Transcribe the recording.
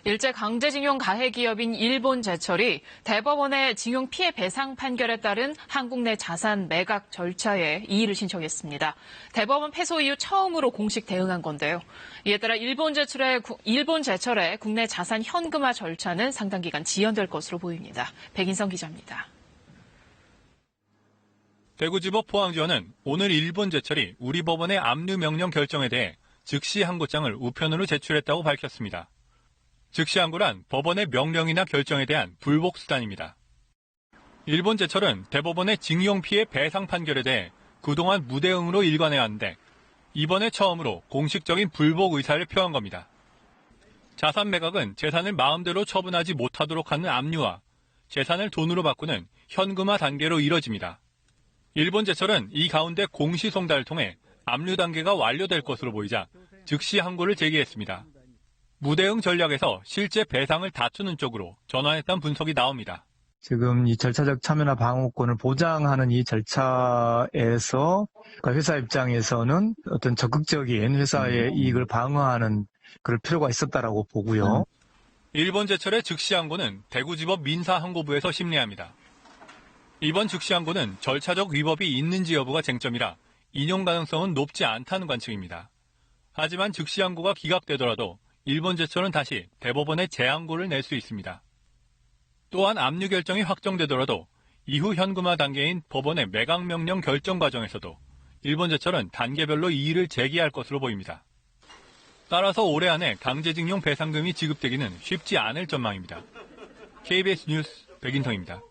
일제 강제징용 가해 기업인 일본제철이 대법원의 징용 피해 배상 판결에 따른 한국 내 자산 매각 절차에 이의를 신청했습니다. 대법원 패소 이후 처음으로 공식 대응한 건데요. 이에 따라 일본제철의 국내 자산 현금화 절차는 상당 기간 지연될 것으로 보입니다. 백인성 기자입니다. 대구지법 포항지원은 오늘 일본제철이 우리 법원의 압류 명령 결정에 대해 즉시 항고장을 우편으로 제출했다고 밝혔습니다. 즉시 항고란 법원의 명령이나 결정에 대한 불복 수단입니다. 일본제철은 대법원의 징용 피해 배상 판결에 대해 그동안 무대응으로 일관해왔는데 이번에 처음으로 공식적인 불복 의사를 표한 겁니다. 자산 매각은 재산을 마음대로 처분하지 못하도록 하는 압류와 재산을 돈으로 바꾸는 현금화 단계로 이뤄집니다. 일본제철은 이 가운데 공시송달을 통해 압류 단계가 완료될 것으로 보이자 즉시 항고를 제기했습니다. 무대응 전략에서 실제 배상을 다투는 쪽으로 전환했다는 분석이 나옵니다. 지금 이 절차적 참여나 방어권을 보장하는 이 절차에서 회사 입장에서는 어떤 적극적인 회사의 이익을 방어하는 그럴 필요가 있었다라고 보고요. 일본제철의 즉시 항고는 대구지법 민사항고부에서 심리합니다. 이번 즉시 항고는 절차적 위법이 있는지 여부가 쟁점이라 인용 가능성은 높지 않다는 관측입니다. 하지만 즉시 항고가 기각되더라도 일본제철은 다시 대법원에 재항고를 낼 수 있습니다. 또한 압류 결정이 확정되더라도 이후 현금화 단계인 법원의 매각명령 결정 과정에서도 일본제철은 단계별로 이의를 제기할 것으로 보입니다. 따라서 올해 안에 강제징용 배상금이 지급되기는 쉽지 않을 전망입니다. KBS 뉴스 백인성입니다.